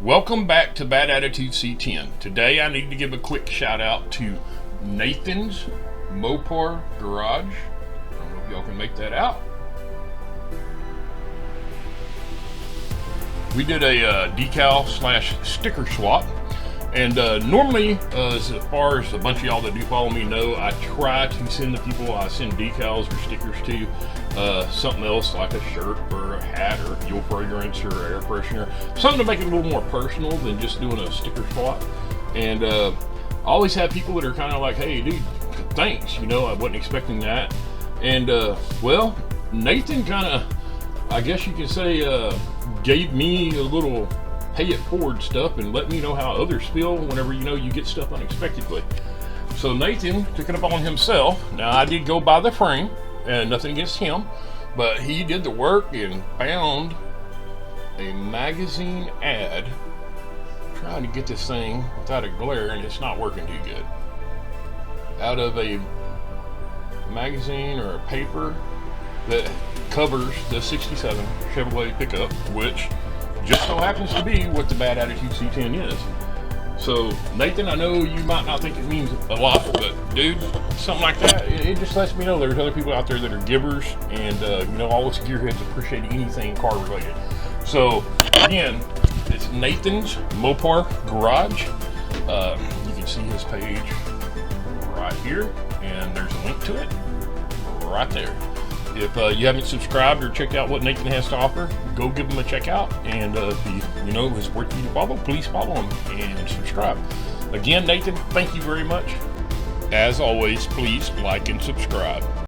Welcome back to Bad Attitude C10. Today I need to give a quick shout out to Nathan's Mopar Garage. I don't know if y'all can make that out. We did a decal slash sticker swap. And normally, as far as a bunch of y'all that do follow me know, I try to send the people I send decals or stickers to something else like a shirt or a hat or fuel fragrance or air freshener. Something to make it a little more personal than just doing a sticker swap. And I always have people that are kind of like, hey dude, thanks, you know, I wasn't expecting that. And well, Nathan kind of, I guess you could say, gave me a little pay it forward stuff and let me know how others feel whenever you get stuff unexpectedly. So Nathan took it upon himself. Now I did go buy the frame, and nothing against him, but he did the work and found a magazine ad. I'm trying to get this thing without a glare, and it's not working too good. Out of a magazine or a paper that covers the 67 Chevrolet pickup, which just so happens to be what the Bad Attitude C10 is. So Nathan, I know you might not think it means a lot, but dude, something like that, it just lets me know there's other people out there that are givers, and all us gearheads appreciate anything car related. So again, it's Nathan's Mopar Garage. You can see his page right here, and there's a link to it right there. If you haven't subscribed or checked out what Nathan has to offer, go give him a check out. And if it's worth you to follow, please follow him and subscribe. Again, Nathan, thank you very much. As always, please like and subscribe.